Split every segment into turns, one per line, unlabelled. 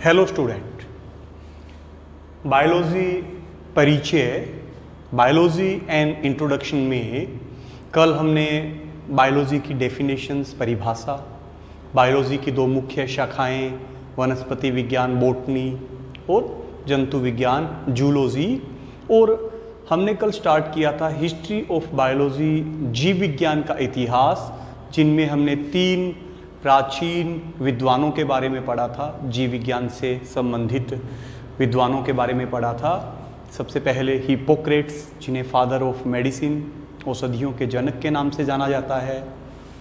Hello student, biology परिचय, biology and introduction में कल हमने बायोलॉजी की डेफिनेशंस, परिभाषा, बायोलॉजी की दो मुख्य शाखाएं वनस्पति विज्ञान बॉटनी और जंतु विज्ञान जूलॉजी, और हमने कल स्टार्ट किया था हिस्ट्री ऑफ बायोलॉजी, जीव विज्ञान का इतिहास, जिनमें हमने 3 प्राचीन विद्वानों के बारे में पढ़ा था, जीव विज्ञान से संबंधित विद्वानों के बारे में पढ़ा था। सबसे पहले हिप्पोक्रेट्स, जिन्हें फादर ऑफ मेडिसिन, औषधियों के जनक के नाम से जाना जाता है।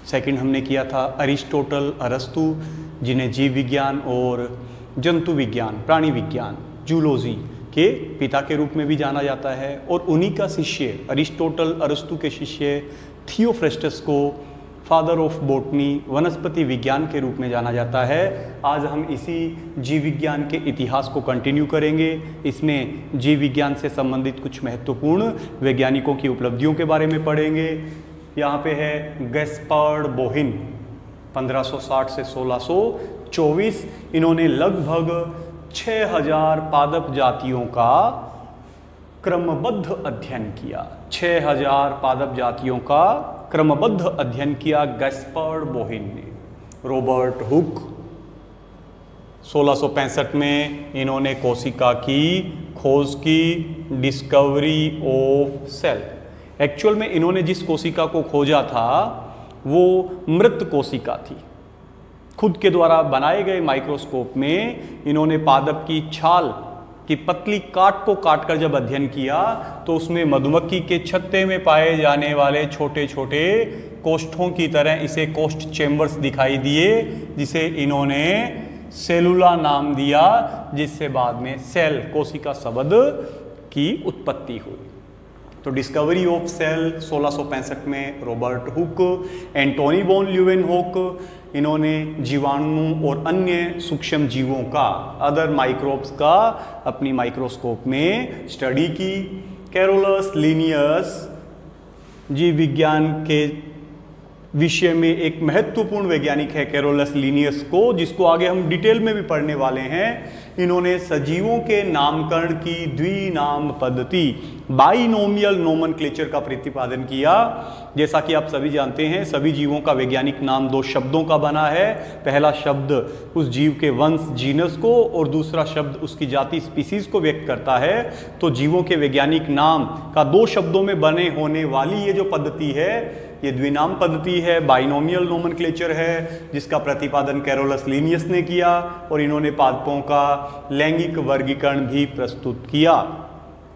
सेकंड हमने किया था अरिस्टोटल, अरस्तु, जिन्हें जीव विज्ञान और जंतु विज्ञान, प्राणी विज्ञान, जूलॉजी के पिता के रूप में भी जाना जाता है। और उन्हीं का शिष्य अरिस्टोटल, अरस्तु के शिष्य थियोफ्रेस्टस को फादर ऑफ बॉटनी, वनस्पति विज्ञान के रूप में जाना जाता है। आज हम इसी जीव विज्ञान के इतिहास को कंटिन्यू करेंगे। इसमें जीव विज्ञान से संबंधित कुछ महत्वपूर्ण वैज्ञानिकों की उपलब्धियों के बारे में पढ़ेंगे। यहाँ पे है गैस्पर्ड बोहिन, 1560 से 1624। इन्होंने लगभग 6000 पादप जातियों का क्रमबद्ध अध्ययन किया। 6000 पादप जातियों का क्रमबद्ध अध्ययन किया गैस्पर्ड बोहिन ने। रॉबर्ट हुक 1665 में इन्होंने कोशिका की खोज की, डिस्कवरी ऑफ सेल। एक्चुअल में इन्होंने जिस कोशिका को खोजा था वो मृत कोशिका थी। खुद के द्वारा बनाए गए माइक्रोस्कोप में इन्होंने पादप की छाल की पतली काट को काटकर जब अध्ययन किया तो उसमें मधुमक्खी के छत्ते में पाए जाने वाले छोटे छोटे कोष्ठों की तरह इसे कोष्ठ चेम्बर्स दिखाई दिए, जिसे इन्होंने सेलुला नाम दिया, जिससे बाद में सेल, कोशिका शब्द की उत्पत्ति हुई। तो डिस्कवरी ऑफ सेल 1665 में रॉबर्ट हुक। एंटोनी वॉन ल्यूवेनहोक, इन्होंने जीवाणु और अन्य सूक्ष्म जीवों का, अदर माइक्रोब्स का अपनी माइक्रोस्कोप में स्टडी की। कैरोलस लिनियस जीव विज्ञान के विषय में एक महत्वपूर्ण वैज्ञानिक है कैरोलस लिनियस को, जिसको आगे हम डिटेल में भी पढ़ने वाले हैं। इन्होंने सजीवों के नामकरण की द्विनाम पद्धति, बाइनोमियल नोमेनक्लेचर का प्रतिपादन किया। जैसा कि आप सभी जानते हैं, सभी जीवों का वैज्ञानिक नाम 2 शब्दों का बना है। पहला शब्द उस जीव के वंश, जीनस को, और दूसरा शब्द उसकी जाति, स्पीसीज को व्यक्त करता है। तो जीवों के वैज्ञानिक नाम का 2 शब्दों में बने होने वाली ये जो पद्धति है, ये द्विनाम पद्धति है, बाइनोमियल नोमेनक्लेचर है, जिसका प्रतिपादन कैरोलस लिनियस ने किया। और इन्होंने पादपों का लैंगिक वर्गीकरण भी प्रस्तुत किया।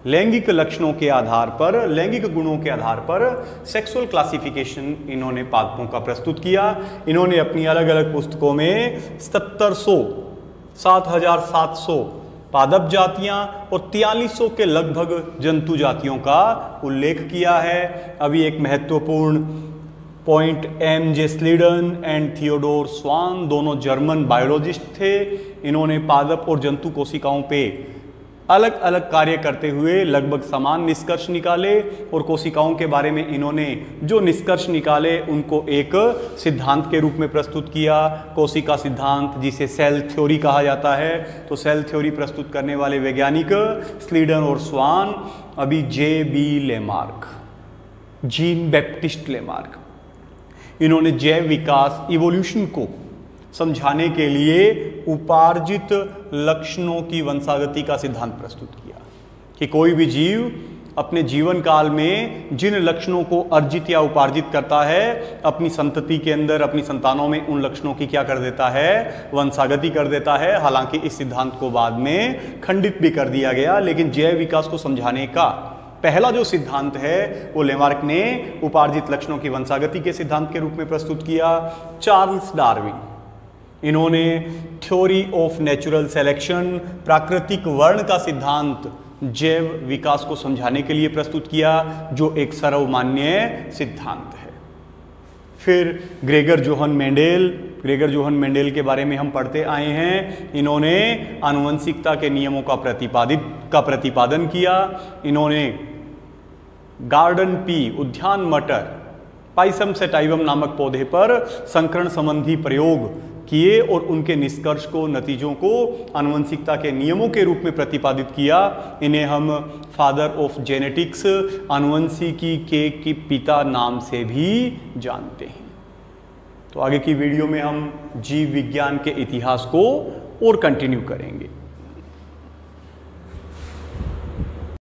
लैंगिक लक्षणों के आधार पर, लैंगिक गुणों के आधार पर सेक्सुअल क्लासिफिकेशन इन्होंने पादपों का प्रस्तुत किया। इन्होंने अपनी अलग अलग पुस्तकों में 7700 पादप जातियां और 4300 के लगभग जंतु जातियों का उल्लेख किया है। अभी एक महत्वपूर्ण point, M J. Schleiden and Theodor Schwann, दोनों जर्मन बायोलॉजिस्ट थे। इन्होंने पादप और जंतु कोशिकाओं पे अलग अलग कार्य करते हुए लगभग समान निष्कर्ष निकाले, और कोशिकाओं के बारे में इन्होंने जो निष्कर्ष निकाले उनको एक सिद्धांत के रूप में प्रस्तुत किया, कोशिका सिद्धांत, जिसे सेल थ्योरी कहा जाता है। तो सेल थ्योरी प्रस्तुत करने वाले वैज्ञानिक स्लीडन और स्वान। अभी JB. Lamarck, Jean Baptiste Lamarck, इन्होंने जैव विकास, इवोल्यूशन को समझाने के लिए उपार्जित लक्षणों की वंशागति का सिद्धांत प्रस्तुत किया कि कोई भी जीव अपने जीवन काल में जिन लक्षणों को अर्जित या उपार्जित करता है, अपनी संतति के अंदर, अपनी संतानों में उन लक्षणों की क्या कर देता है, वंशागति कर देता है। हालांकि इस सिद्धांत को बाद में खंडित भी कर दिया गया, लेकिन जैव विकास को समझाने का पहला जो सिद्धांत है वो लेमार्क ने उपार्जित लक्षणों की वंशागति के सिद्धांत के रूप में प्रस्तुत किया। चार्ल्स डार्विन, इन्होंने थ्योरी ऑफ नेचुरल सिलेक्शन, प्राकृतिक वर्ण का सिद्धांत जैव विकास को समझाने के लिए प्रस्तुत किया, जो एक सर्वमान्य सिद्धांत है। फिर ग्रेगर जोहन मेंडेल के बारे में हम पढ़ते आए हैं। इन्होंने आनुवंशिकता के नियमों का प्रतिपादन किया। इन्होंने गार्डन पी, उद्यान मटर, पाइसम सेटाइवम नामक पौधे पर संकरण संबंधी प्रयोग किए और उनके निष्कर्ष को, नतीजों को आनुवंशिकता के नियमों के रूप में प्रतिपादित किया। इन्हें हम फादर ऑफ जेनेटिक्स, आनुवंशिकी के पिता नाम से भी जानते हैं। तो आगे की वीडियो में हम जीव विज्ञान के इतिहास को और कंटिन्यू करेंगे।